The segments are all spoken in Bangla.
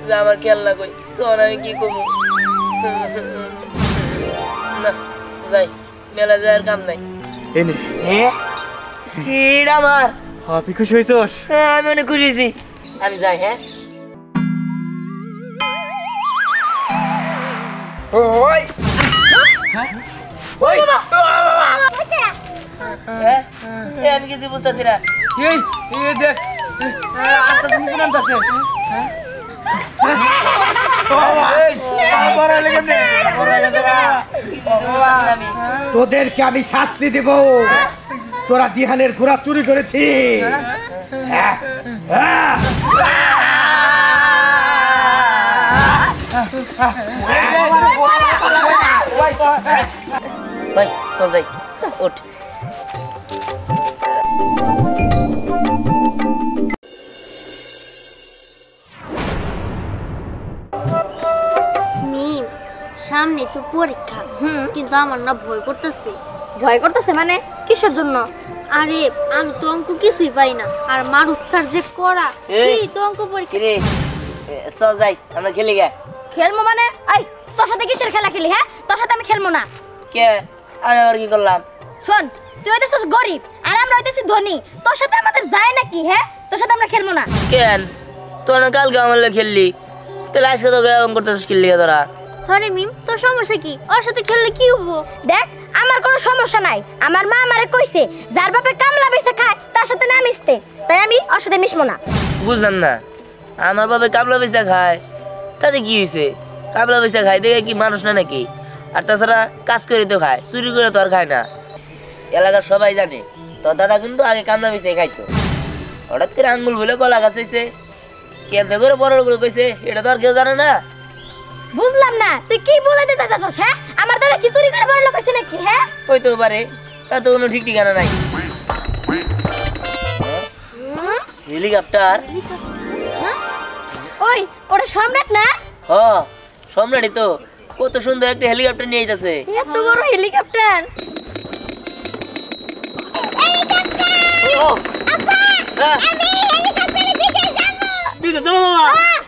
যে আমার খেয়াল না কই তখন আমি কি করবো না যাই মেলা যাওয়ার কাম নাই এনে এটা আমার তুই খুশি হয়েছস? আমি অনেক খুশি হয়েছি আমি যাই হ্যাঁ ওই ওই আমি কিছু বুঝতেছি না এই এই দেখ আস্তে নিচে নামতাছে তোদেরকে আমি শাস্তি দেব তোরা দিহানের ঘোড়া চুরি করেছিস ভাই চল যাই ওঠ মিম সামনে তো পরীক্ষা কিন্তু আমার না ভয় করতেছে মানে কিসের জন্য আরে আমি তো অঙ্ক কিছুই পাই না আর মারুফ স্যার যে করা এই তো অঙ্ক পরীক্ষা রে চল যাই আমরা খেলি গে খেলবো মানে এই তোর সাথে কিসের খেলা খেলি হ্যাঁ তোর সাথে আমি খেলবো না কে আমি আবার কি করলাম শোন তুই হইতেছিস গরিব আর আমরা হইতেছি ধনী তোর সাথে আমাদের যায় নাকি হ্যাঁ তোর সাথে আমরা খেলবো না কেন তোর না কালকে আমার খেললি তাহলে আজকে তোকে এমন করতেছিস খেললি তোরা আরে মিম তোর সমস্যা কি ওর সাথে খেললে কি হবো দেখ আমার কোনো সমস্যা নাই আমার মা আমারে কইছে যার বাপে কামলা বেচে খায় তার সাথে না মিশতে তাই আমি ওর সাথে মিশবো না বুঝলাম না আমার বাবা কাবলা বেচা খায় তাতে কি হয়েছে কাবলা বেচা খায় দেখে কি মানুষ না নাকি আর তাছাড়া কাজ করে তো খায় চুরি করে তো আর খায় না এলাকার সবাই জানে তোর দাদা কিন্তু আগে কামলা বেচে খাইতো হঠাৎ করে আঙ্গুল বলে গলা গাছ হয়েছে কেন্দ্র করে বড় করে কইছে এটা তো আর কেউ জানে না বুঝলাম না তুই কি বুঝাইতে চাইছস হ্যাঁ আমার দাদা কি চুরি করে বড় লোক হইছে নাকি হ্যাঁ হইতেও পারে তা তো কোনো ঠিক ঠিকানা নাই হেলিকপ্টার ওই ওটা সম্রাট না হ সম্রাটই তো কত সুন্দর একটা হেলিকপ্টার নিয়ে যাচ্ছে এত বড় হেলিকপ্টার আমি হেলিকপ্টারে বিদেশ যাব বিদেশ যাব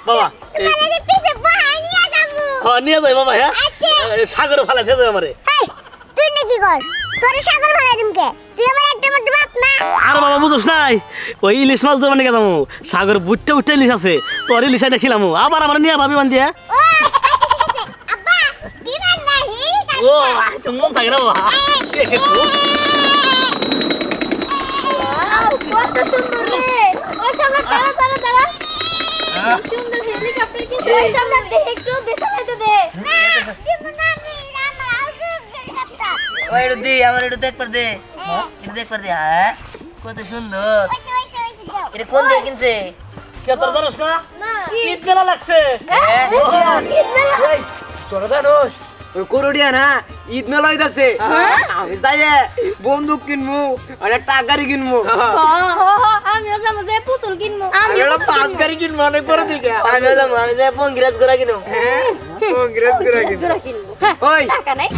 বাবা তোমাদের পিছে বহাই নিয়ে যাব হ্যাঁ নিয়ে যাই বাবা হ্যাঁ সাগরে ফেলাই দিয়ে যাবে আমারে তুই নাকি কর তোরে সাগর ফেলাই দিমকে তুই আমার একটা মত বাপ না আরে বাবা বুঝছ নাই ওই ইলিশ মাছ ধরবার নিয়ে যাবো সাগর বুটটা বুটটা ইলিশ আছে তোর ইলিশ এটা খিলামু আবার আমার নিয়ে ভাবি বান দিয়ে আব্বা বিমান না হেলিকপ্টার ও আচ্ছা মন থাকে না বাবা কত সুন্দর রে ও সম্রাট তারা তারা তারা সুন্দর হেলিকপ্টার কিন্তু ওই সম্রাট দেখে একটু দেখাইতে দে ওই একটু দি আমার একটু দেখ পার দে একটু দেখ পার দে হ্যাঁ কত সুন্দর এটা কোন দিয়ে কিনছে কে তোর জানোস না ঈদ মেলা লাগছে তোরা জানোস ওই করোডিয়া না ঈদ মেলা হইতাছে আমি যাই বন্দুক কিনবো আর একটা গাড়ি কিনবো আমিও যাবো যে পুতুল কিনবো আমি একটা 5 গাড়ি কিনবো অনেক বড় দিকে আমি যাবো আমি যাই পঙ্গিরাজ করা কিনো কংগ্রেস করে কিনবো কিনবো ওই টাকা নাই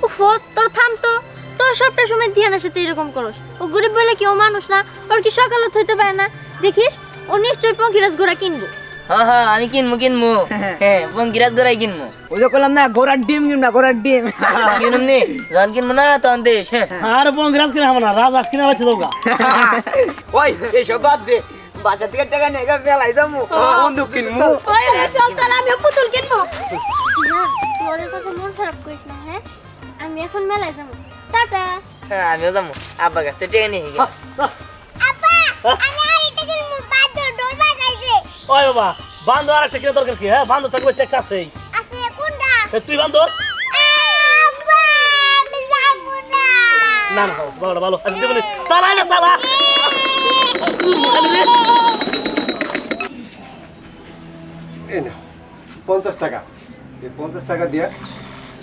উফ তোর থাম তো তোর সবটা সময় ধ্যানের সাথে এরকম করস ও গরিব বলে কি ও মানুষ না ওর কি সকালে হইতে পারে না দেখিস ও নিশ্চয়ই পঙ্খিরাজ ঘোড়া কিনবো হ্যাঁ হ্যাঁ আমি কিনবো হ্যাঁ পঙ্গিরাজ করাই কিনবো ওই যে কইলাম না ঘোড়ার ডিম কিনবো না ঘোড়ার ডিম কিনুম নি যখন কিনবো না তখন দেশ হ্যাঁ আর বঙ্গরাজ কিনা হবে না রাজ কিনা হচ্ছে তোকা ওই এইসব বাদ দে বাজার থেকে টাকা নিয়ে মেলায় যাবো বন্দুক কিনবো ওই চল চল আমি পুতুল কিনবো না তুই ওদের কথা মন খারাপ করিস না হ্যাঁ আমি এখন মেলায় যাবো টাটা হ্যাঁ আমিও যাবো আব্বার কাছ থেকে টেনে নিয়ে আপা আমি আরেকটা কিনবো বাজার ডোর বাজাইছে ওই বাবা বান্ধব আর একটা কিনা দরকার কি হ্যাঁ বান্ধব থাকবে ট্যাক্স আছেই আছে কোনটা তুই বান্ধব আব্বা আমি যাবো না না না ভালো ভালো আমি দেবো চালাই না চালা এই না 50 টাকা এই 50 টাকা দিয়া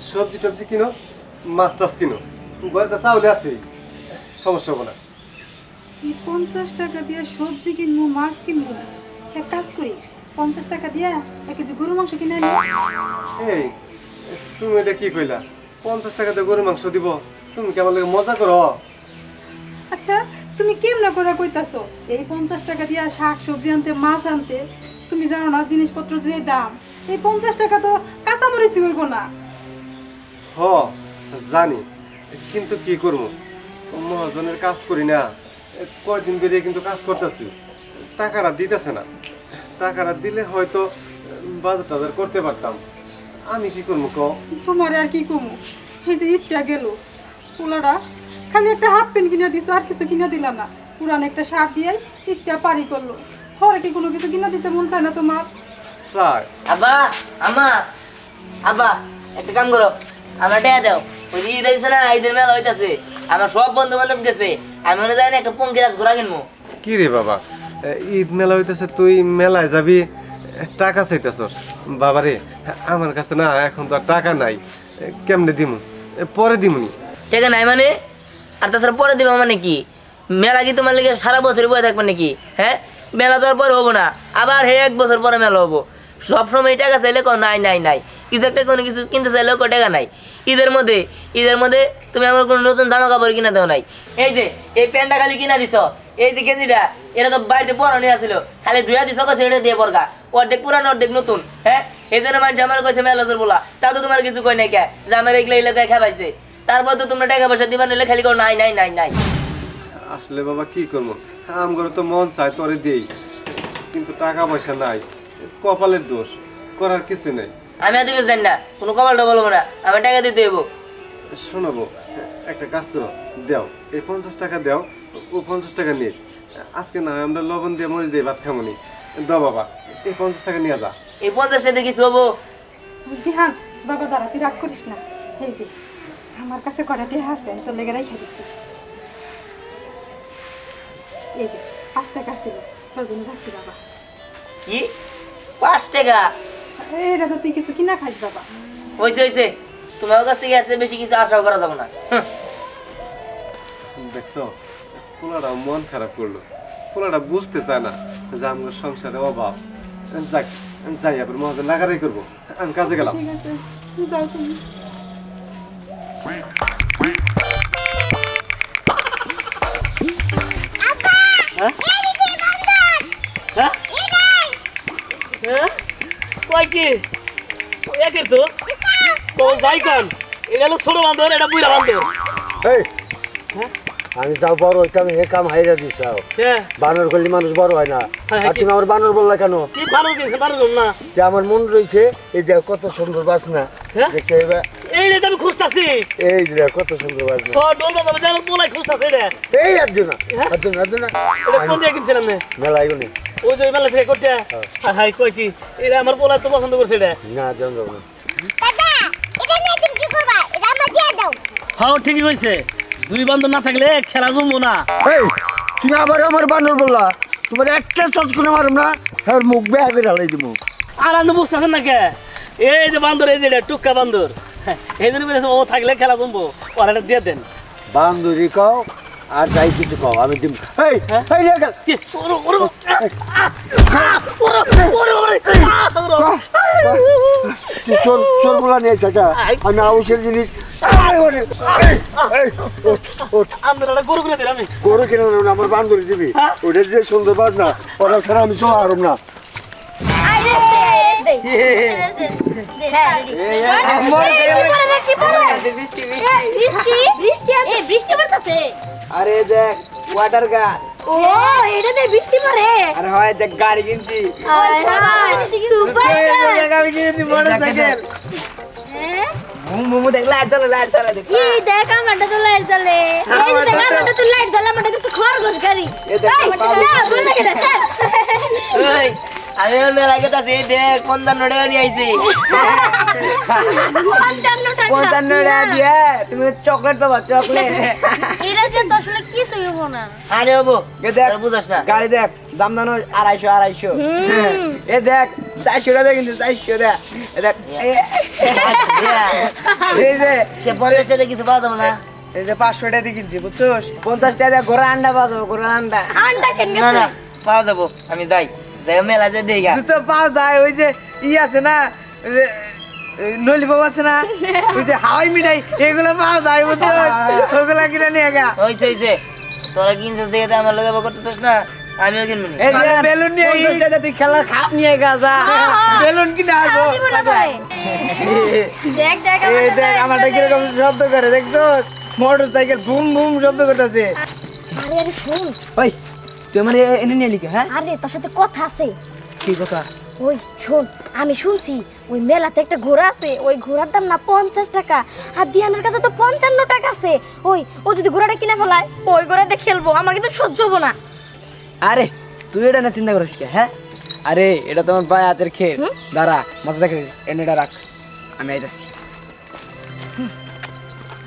সবজি টবজি কিনো মাছ টাছ কিনো ঘরে তো চাউলে আছে সমস্যা হবে না এই 50 টাকা দিয়ে সবজি কিনবো মাছ কিনবো এক কাজ করি 50 টাকা দিয়া 1 কেজি গরু মাংস কিনে আনি এই তুমি এটা কি কইলা 50 টাকা দিয়ে গরু মাংস দিব তুমি কি আমার লাগে মজা করো আচ্ছা তুমি কেমনে করে কইতাছো এই 50 টাকা দিয়া শাক সবজি আনতে মাছ আনতে তুমি জানো না জিনিসপত্র যে দাম, এই 50 টাকা তো কাঁচামরিচি হইব না। হ জানি, কিন্তু কি করবো, মহাজনের কাজ করি না, কয়দিন বেরিয়ে কিন্তু কাজ করতেছি, টাকাটা দিতেছে না। টাকাটা দিলে হয়তো বাজার টাজার করতে পারতাম। আমি কি করবো ক? তোমার আর কি কমু, এই যে ঈদটা গেল, পোলাটা খালি একটা হাফ প্যান্ট কিনে দিছো, আর কিছু কিনে দিলাম না। পুরান একটা শার্ট দিয়ে ঈদটা পারি করলো। পরে কি কোনো কিছু কিনে দিতে মন চায় না তোমার? স্যার আব্বা, আম্মা, আব্বা একটা কাম করো, আমার টাকা দাও। ওই যে ঈদ আইছে না, ঈদের মেলা হইতাছে, আমার সব বন্ধু বান্ধব গেছে, আমি মনে যাই না একটা পঙ্কিরাজ ঘোরা কিনবো। কি রে বাবা, ঈদ মেলা হইতেছে, তুই মেলায় যাবি, টাকা চাইতেছস? বাবা রে, আমার কাছে না এখন তো আর টাকা নাই, কেমনে দিমু? পরে দিমুনি। টাকা নাই মানে? আর তাছাড়া পরে দিবা মানে কি? মেলা কি তোমার লেগে সারা বছর বয়ে থাকবে নাকি? হ্যাঁ, মেলা তো আর পরে হবো না, আবার হে 1 বছর পরে মেলা হবো। সবসময় টাকা চাইলে কো নাই নাই নাই, কিছু একটা কোনো কিছু কিনতে চাইলেও কো টাকা নাই। ঈদের মধ্যে তুমি আমার কোনো নতুন জামা কাপড় কিনা দেও নাই। এই যে এই প্যান্টটা খালি কিনা দিছ, এই যে গেঞ্জিটা, এটা তো বাড়িতে পরানো আছিল, খালি ধুয়া দিছ, কছে এটা দিয়ে পরগা, অর্ধেক পুরানো অর্ধেক নতুন। হ্যাঁ, এই জন্য মানুষ আমার কইছে মেলা বলা, তা তো তোমার কিছু কই নাই কে, যে আমার এগুলো এলাকায় খাবাইছে। তারপর তো তোমরা টাকা পয়সা দিবা নিলে খালি কো নাই নাই নাই নাই। আসলে বাবা কি করবো, আমগরে তো মন চায় তোরে দেই, কিন্তু টাকা পয়সা নাই, কপালের দোষ, করার কিছু নেই। আমি এত কিছু জানি না, কোনো কপালটা বলবো না, আমি টাকা দিতে হইব। শোনাবো, একটা কাজ করো, দেও এই 50 টাকা দেও, ও 50 টাকা নিয়ে আজকে না হয় আমরা লবণ দিয়ে মরিচ দিয়ে ভাত খামনি। দাও বাবা, এই 50 টাকা নিয়ে যা। এই 50 টাকা কিছু হবো? দিহান বাবা দাঁড়া, তুই রাগ করিস না। এই যে আমার কাছে কটা টেহা আছে, আমি তোর লেগে রেখে দিচ্ছি। এই যে 5 টাকা ছিল, তোর জন্য রাখছি বাবা। কি 5 টাকা? এটা তো তুই কিছু কিনা খাইস বাবা। হয়েছে, তোমার কাছ থেকে আসছে বেশি কিছু আশাও করা যাবে না। দেখছো, পোলাটা মন খারাপ করলো, পোলাটা বুঝতে চায় না যে আমার সংসারে অভাব। যাক, যাই আবার মহাজন লাগারাই করবো, আমি কাজে গেলাম। ঠিক আছে, যাও তুমি। হ্যাঁ হ্যাঁ কয় কি একে তো তো যাই কান, এটা হলো ছোট বান্ধব, এটা বুড়া বান্ধব। এই আমি যাও বড় হইতাম, হে কাম হাইরা দিছাও। হ্যাঁ, বানর করলে মানুষ বড় হয় না। আর তুমি আমার বানর বললা কেন? কি বানর কিনছে, বানর কম না? যে আমার মন রয়েছে, এই যে কত সুন্দর বাসনা দেখতে পাইবা। এই রে আমি খুঁজতাছি, এই যে কত সুন্দর বাসনা। ও ডোল বাজাবে যেন পোলাই খুঁজতাছি রে। এই আর্জুনা আর্জুনা এটা কোন দিয়ে কিনছিলাম না? মেলা আইগুনি ওই যে মেলা থেকে করতে। হাই কই কি এটা আমার পোলাই তো পছন্দ করছে রে। না জান যাবো না। দাদা এটা নিয়ে তুমি কি করবা? এটা আমার দিয়ে দাও। হ্যাঁ ঠিকই কইছে, দুই বান্ধব না থাকলে খেলা জমবো না। এই তুমি আবার আমার বানর বললা, তোমার একটা চট করে মারুম না, আর মুখ বেয়া করে হালাই দিব। আর আপনি বুঝতেছেন না কে? এই যে বান্দর, এই যে এটা টুক্কা বান্দর, এই জন্য বলেছে ও থাকলে খেলা জমবো, ওর এটা দিয়ে দেন। বান্দরি কও আর যাই কিছু কও, আমি দিব। এই এই রে গেল কি ওরে ওরে ওরে ওরে তুই চোর বলা নিয়ে চাচা, আমি আউশের জিনিস। আমরা গরু করে দিলাম আমি। গরু কিনে আমার বান্ধবী দিবি, ওটা যে সুন্দর বাজ না, ওটা ছাড়া আমি চলা হারম না। আরে দেখ ওয়াটার গান, ও এটা দিয়ে বৃষ্টি পড়ে। আর হয় দেখ গাড়ি কিনছি, সুপার আমি কিনছি মোটরসাইকেল। মোমো দেখ লাইট জ্বলে দেখ। এই দেখ আমারটা তো লাইট জ্বলে, এই দেখ আমারটা তো লাইট জ্বলে, আমারটা তো খরগোশ গাড়ি। এই দেখ, এই না বল না কেন স্যার? এই আমি মেলা গেতাছি, দেখ 55 টাকা নিয়ে আইছি। 55 টাকা 55 টাকা দিয়ে তুমি চকলেট পাবা, চকলেট। এটা যে তো আসলে কিছু হইব না। আরে বাবু এ দেখ বুঝাস না, গাড়ি দেখ, দাম দানো 250 এ দেখ 400 টাকা কিন্তু 400 টাকা। এ দেখ এই যে কে 50 টাকা কিছু পাওয়া যাবে না? এই যে 500 টাকা দিয়ে কিনছি বুঝছস, 50 টাকা দিয়ে ঘোড়া আন্ডা পাবো, ঘোড়া আন্ডা। আন্ডা কেন না না গেছে? পাওয়া যাবো, আমি যাই মেলা যে দেই গা। তুই তো পাওয়া যায়, ওই যে আছে না, ওই যে নলিপপ আছে না, ওই যে হাওয়াই মিঠাই, এগুলো পাওয়া যায় বুঝছস, ওগুলা কিনে নিয়ে গা। হইছে তোরা কিনছস দেখে তো আমার লগে করতেছস না, আমিও কিনবো নি। এই যে বেলুন নিয়ে তুই খেলা খাপ নিয়ে গাজা বেলুন কিনে আসবো দেখ দেখ এই দেখ আমারটা কিরকম শব্দ করে দেখছো মোটরসাইকেল বুম বুম শব্দ করতেছে আরে আরে শুন ওই তুই আমার এনে নিয়ে লিখে হ্যাঁ আরে তোর সাথে কথা আছে কি কথা ওই শোন আমি শুনছি ওই মেলাতে একটা ঘোড়া আছে ওই ঘোড়ার দাম না 50 টাকা আর দিয়ানের কাছে তো 55 টাকা আছে ওই ও যদি ঘোড়াটা কিনে ফেলায় ওই ঘোড়াতে খেলবো আমার কিন্তু সহ্য হবো না আরে তুই এটা না চিন্তা করিস কে হ্যাঁ আরে এটা তোমার ভাই হাতের খেল দাঁড়া মাথা দেখে এনেটা রাখ আমি আইতাছি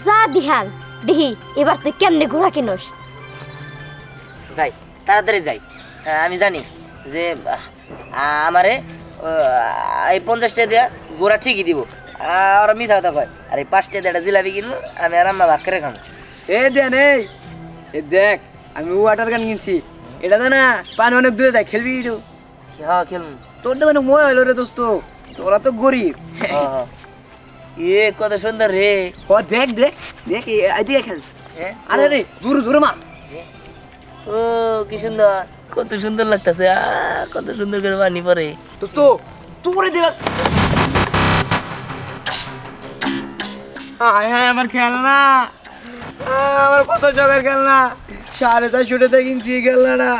যা দিহান দেখি এবার তুই কেমনে ঘোড়া কিনোস যাই তাড়াতাড়ি যাই। আমি জানি যে আমারে এই 50 টাকা দেওয়া গোড়া ঠিকই দিব আর মিথ্যা কথা কয় আর এই 5 টাকা একটা জিলাপি কিনবো আমি আর আম্মা ভাগ করে খাবো। দেন এই দেখ আমি ওয়াটার গান কিনছি এটা তো না পানি অনেক দূরে যায় খেলবি একটু হ্যাঁ খেলবো। তোর তো অনেক মজা হইলো রে দোস্ত তোরা তো গরিব এ কত সুন্দর রে। ও দেখ দেখ দেখ এদিকে খেল আরে রে জোরে জোরে মা ও কি সুন্দর কত সুন্দর লাগতেছে কত সুন্দর করে পানি পড়ে দোস্ত তোরে দেখ হায় হায় আমার খেলনা আমার কত জগের খেলনা 450 টাকা কিনছি খেলনাটা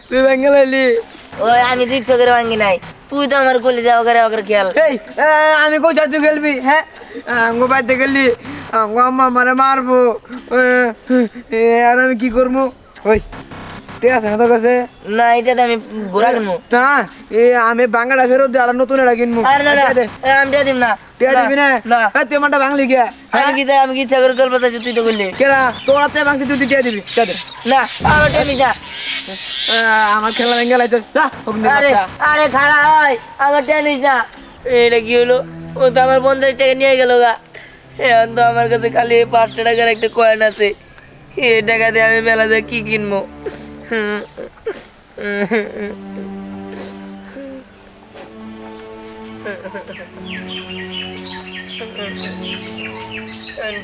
তুই ভেঙে লাইলি ওই আমি তো ইচ্ছা করে ভাঙ্গি নাই তুই তো আমার কলি যাও করে ওকে খেয়াল। এই আমি কই যাচ্ছি খেলবি হ্যাঁ আঙ্গো বাইতে গেলি আঙ্গো আম্মা মারে মারবো আর আমি কি করবো ওই ঠিক আছে না তোর কাছে না এটাতে আমি ঘোরা কিনবো না আমি বাঙ্গাটা ফেরত দে আর নতুন এটা কিনবো আরে না না আমি দিয়ে দিব না টিয়া দিবি না তুই আমারটা ভাঙলি কে আমি কি ইচ্ছা করে গল্প চাইছি তুই তো বললি কেরা তোরা তে ভাঙছি তুই টিয়া দিবি টিয়া দে না আমার টেনিস না আমার খেলা ভেঙে লাইছে আরে আরে খারাপ হয় আমার টেনিস না এটা কি হলো ও তো আমার 50 টাকা নিয়ে গেল গা এখন তো আমার কাছে খালি 5 টাকার একটা কয়েন আছে এই টাকা দিয়ে আমি মেলা দিয়ে কি কিনবো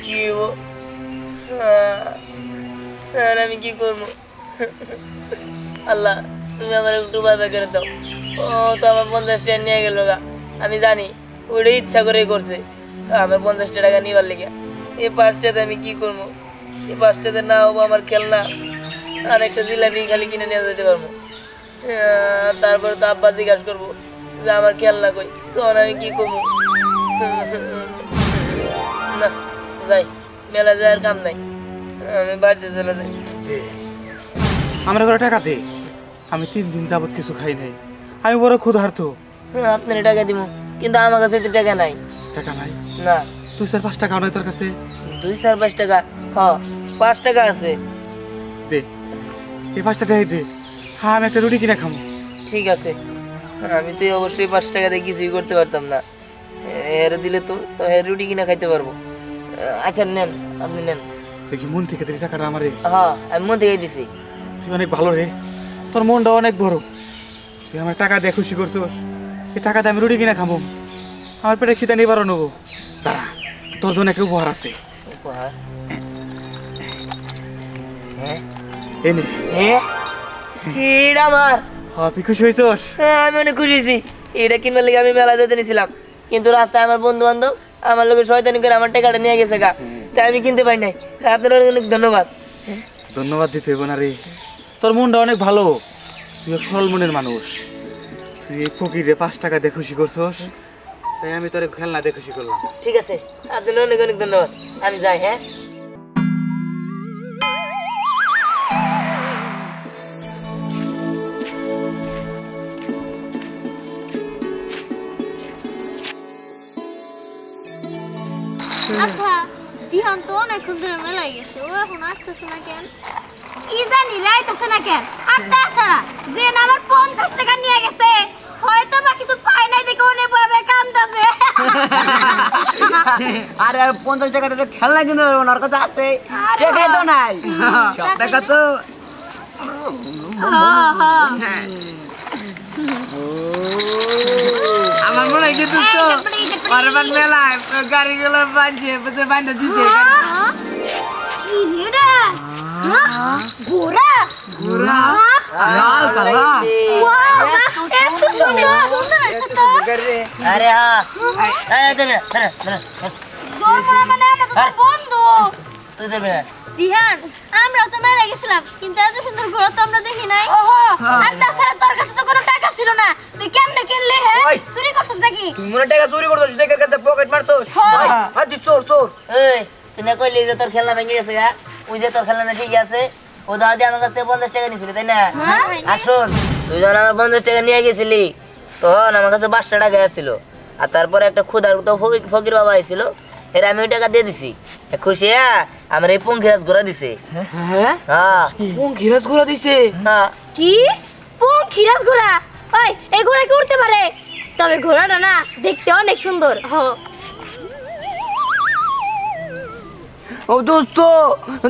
কি হবো আর আমি কি করবো আল্লাহ তুমি আমার একটু বাবা করে দাও ও তো আমার 50 টাকা নিয়ে গেল গা আমি জানি ওটা ইচ্ছা করেই করছে আমার 50 টাকা নিবার লেগে এই 5 টাকাতে আমি কি করবো এই 5 টাকাতে না হবো আমার খেলনা আর একটা জিলাপি খালি কিনে নিয়ে যেতে পারবো তারপরে তো আব্বা জিজ্ঞাসা করবো যে আমার খেলনা কই তখন আমি কি করবো না যাই মেলা যাওয়ার কাম নাই আমি বাড়িতে চলে যাই আমার ঘরে টাকা দে আমি 3 দিন যাবত কিছু খাই নাই আমি বড় ক্ষুধার্ত আপনার টাকা দিব কিন্তু আমার কাছে তো টাকা নাই টাকা নাই না 2-5 টাকা নয় তোর কাছে 2-5 টাকা হ্যাঁ 5 টাকা আছে দে এই 5 টাকা দে হ্যাঁ আমি একটা রুটি কিনে খাবো ঠিক আছে আমি তো অবশ্যই 5 টাকা দিয়ে কিছুই করতে পারতাম না এর দিলে তো তো এর রুটি কিনে খাইতে পারবো আচ্ছা নেন আপনি নেন তুই কি মন থেকে দিলি টাকাটা আমারে হ্যাঁ আমি মন থেকে দিছি তুই অনেক ভালো রে তোর মনটা অনেক বড় তুই আমার টাকা দিয়ে খুশি করছোস এই টাকা দিয়ে আমি রুটি কিনে খাবো আমার পেটে খিদে নিবারও নেবো দাঁড়া তোর জন্য একটা উপহার আছে উপহার হ্যাঁ এনে হ্যাঁ এটা আমার হ্যাঁ তুই খুশি হয়েছোস আমি অনেক খুশি হয়েছি এটা কিনবার লেগে আমি মেলা যেতে নিয়েছিলাম কিন্তু রাস্তায় আমার বন্ধু বান্ধব আমার লোকের শয়তানি করে আমার টাকাটা নিয়ে গেছে গা তাই আমি কিনতে পারি নাই আপনার অনেক ধন্যবাদ ধন্যবাদ দিতে হইব না রে তোর মনটা অনেক ভালো তুই এক সরল মনের মানুষ তুই এই ফকিরে 5 টাকা দিয়ে খুশি করছস তাই আমি তোর খেলনা দিয়ে খুশি করলাম ঠিক আছে আপনার অনেক অনেক ধন্যবাদ আমি যাই হ্যাঁ আচ্ছা দিহান তো অনেকক্ষণ ধরে মেলায় গেছে ও এখন আসতেছে না কেন কি জানি রাইতেছে না কেন আর তাছাড়া যে আমার 50 টাকা নিয়ে গেছে হয়তো বা কিছু পাই নাই দেখে অনেক ভাবে কান্দাছে আরে 50 টাকা তো খেলনা কিনতে পারবো না ওর কাছে আছে টাকা তো নাই সব টাকা তো আমার মনে হয় কিন্তু তো পরবার মেলায় গাড়িগুলো বাঁধছে বাঁধতে দিতে কি রে ঘোড়া ঘোড়া লাল কালা ওয়াও এত সুন্দর সুন্দর আছে তো আরে হ্যাঁ এই দেবে দৌড় মানে আমরা তো বন্ধু তুই দেবে দিহান আমরা তো মেলা গেছিলাম কিন্তু এত সুন্দর ঘোড়া তো আমরা দেখি নাই আর তাছাড়া তোর কাছে তো কোনো টাকা ছিল না তুই কেমনে কিনলি হ্যাঁ ওই। চুরি করছিস নাকি তুই মনে টাকা চুরি করছিস দেখের কাছে পকেট মারছস হ্যাঁ। হাত দি চোর চোর এই তুই না কইলি যে তোর খেলনা ভেঙে গেছে গা ওই যে তোর খেলনা ঠিক আছে ও দাদি আমার কাছ থেকে 50 টাকা নিয়েছিলি তাই না হ্যাঁ। আসুন তুই যখন আমার 50 টাকা নিয়ে গেছিলি তখন আমার কাছে 5 টাকা আসছিল আর তারপরে একটা ক্ষুধার তো ফকির বাবা আইছিল এর আমি ওই টাকা দিয়ে দিছি খুশি হ্যাঁ আমার এই পঙ্খিরাজ ঘোরা দিছে হ্যাঁ হ্যাঁ কোন ঘিরাজ করে দিছে হ্যাঁ কি খিরাজ ঘোড়া ওই এই ঘোড়া কি উঠতে পারে তবে ঘোড়াটা না দেখতে অনেক সুন্দর ও দোস্ত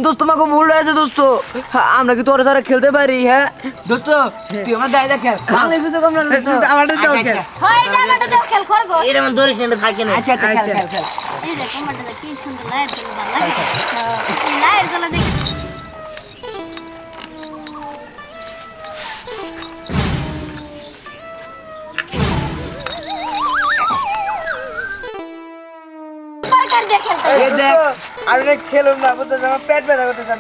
দোস্ত আমাকে ভুল আছে দোস্ত আমরা কি তোর সারা খেলতে পারি হ্যাঁ দোস্ত তুই আমার দায়িত্ব খেল বাংলা কিছু কম না দোস্ত আমাদের দাও খেল হয় জামাটা দাও খেল খরগো এর আমার দড়িস না থাকে না আচ্ছা আচ্ছা খেল খেল খেল এই দেখো মাটা কি সুন্দর লাইট জ্বলা লাইট জ্বলা দেখ কার দেখেন এই দেখ আর অনেক খেলুম না বুঝছ আমার পেট ব্যথা করতেছে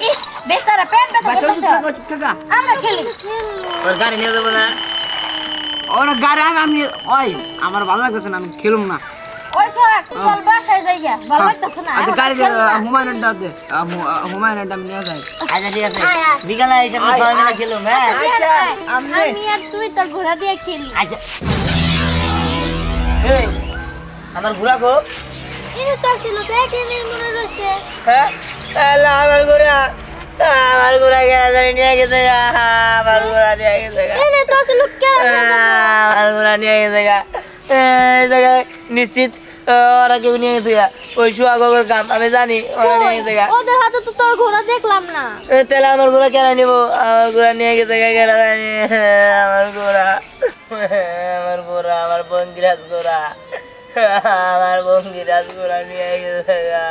ইস বেচারা পেট ব্যথা করতেছে আমরা খেলি ওর গাড়ি নিয়ে যাবো না ওরা গাড়ি আমি ওই আমার ভালো লাগতেছে না আমি খেলুম না ওই সোহাগ চল বাসায় যাই গা ভালো লাগতেছে না আচ্ছা গাড়ি হুমায়ুনের দাও দে হুমায়ুনের দাম নিয়ে যাই আচ্ছা ঠিক আছে আয়, আয়। বিকালে এসে সবাই মিলে খেলুম হ্যাঁ আমি আর তুই তোর ঘোড়া দিয়ে খেলি আচ্ছা এই আমার ঘোরা গো এটা তোর ছিল দেখে নি মনে রয়েছে হ্যাঁ আল্লাহ আমার ঘোরা গেলে নিয়ে গেছে গা আমার ঘোরা নিয়ে গেছে গা এনে তোর ছিল কে আমার ঘোরা নিয়ে গেছে গা এই জায়গায় নিশ্চিত ওরা কেউ নিয়ে গেছে গা ওই সুয়াগর কাম আমি জানি ওরা নিয়ে গেছে গা ওদের হাতে তো তোর ঘোড়া দেখলাম না তাহলে আমার ঘোরা কেন নিবো আমার ঘোরা নিয়ে গেছে গা কেন জানি আমার ঘোরা আমার বঙ্গিরাজ ঘোরা আমার বঙ্গিরাজ ঘোরা নিয়ে গেছে গা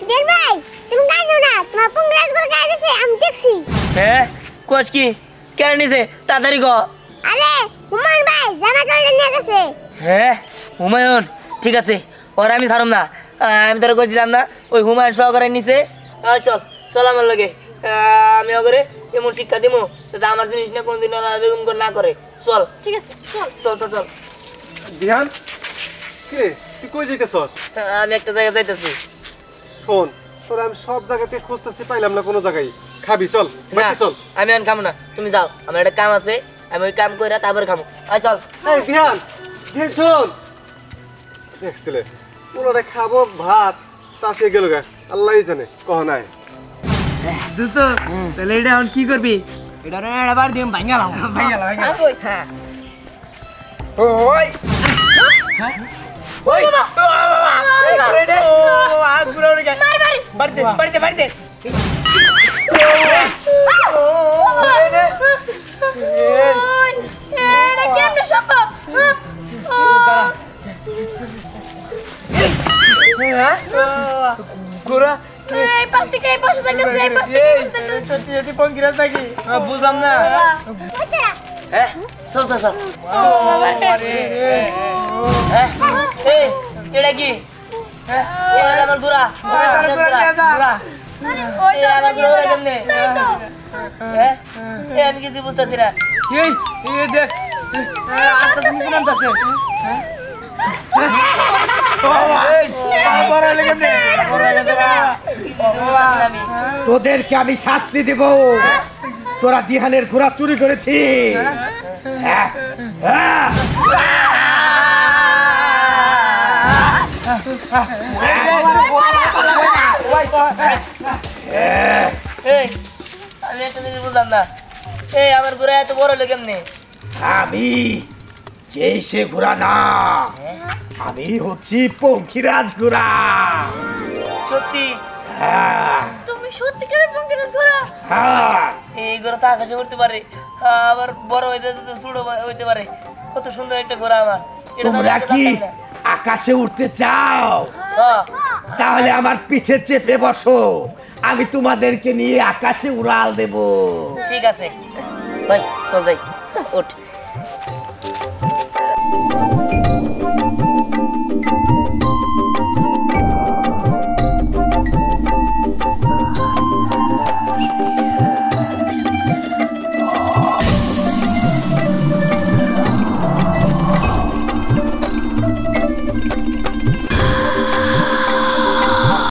দেন ভাই তুমি কাঁদো না তোমার পঙ্গরাজ করে গায়ে গেছে আমি দেখছি হ্যাঁ কোচ কি কেন নিছে তাড়াতাড়ি ক আরে হুমায়ুন ভাই জামা কাপড় নিয়ে গেছে হ্যাঁ হুমায়ুন ঠিক আছে ওরা আমি ছাড়ুম না আমি তোরা কইছিলাম না ওই হুমায়ুন সহকারে নিছে চল চল আমার লগে আমি ওগরে এমন শিক্ষা দিব যাতে আমার জিনিস না কোনদিন ওরা এরকম করে না করে চল ঠিক আছে চল চল চল চল বিহান কে তুই কই যাইতেছ আমি একটা জায়গায় যাইতেছি শোন তোর আমি সব জায়গাতে খুঁজতেছি পাইলাম না কোনো জায়গায় খাবি চল না বাড়ি চল আমি এখন খামো না তুমি যাও আমার একটা কাম আছে আমি ওই কাম কইরা তারপরে খামো চল এই বিহান বিহান শোন দেখছিলে ওরা খাবো ভাত তাতে গেল গা আল্লাহই জানে কহ নাই দোস্ত তাহলে এটা এখন কি করবি এটা এবার দিম ভাঙালাম ভাঙালাম হ্যাঁ ওই ওই আজ পুরো বাড়িতে বাড়িতে বাড়িতে এটা কেমনে সম্ভব গোরা এই পাশ থেকে এই পাশে যাইতেছে এই পাশ থেকে এই পাশে যাইতেছে পঙ্কিরাজ নাকি বুঝলাম না হ্যাঁ চল চল চল এই এটা কি এটা আমার গুড়া ওই তো আমার গুড়া কেমনে তাই তো হ্যাঁ আমি কিছু বুঝতেছি না এই এই দেখ আস্তে আস্তে নামতাছে তোদেরকে আমি শাস্তি দেব তোরা দিহানের ঘোড়া চুরি করেছি হ্যাঁ, হ্যাঁ। এই আমি একটা জিনিস বুঝলাম না এই আমার ঘোড়া এত বড় হলো কেমনে আমি যে সে ঘোড়া না আমি হচ্ছি পঙ্খিরাজ ঘোড়া সত্যি হ্যাঁ, তুমি সত্যিকারের পঙ্কিরাজ ঘোড়া হ্যাঁ। এই ঘোড়া তো আকাশে উঠতে পারে আবার বড় হইতে ছোট হইতে পারে কত সুন্দর একটা ঘোড়া আমার এটা তো আমি তোমরা একটা কি জানতাম না। আকাশে উঠতে চাও হ্যাঁ, তাহলে আমার পিঠে চেপে বসো আমি তোমাদেরকে নিয়ে আকাশে উড়াল দেব। ঠিক আছে ভাই চল যাই ওঠ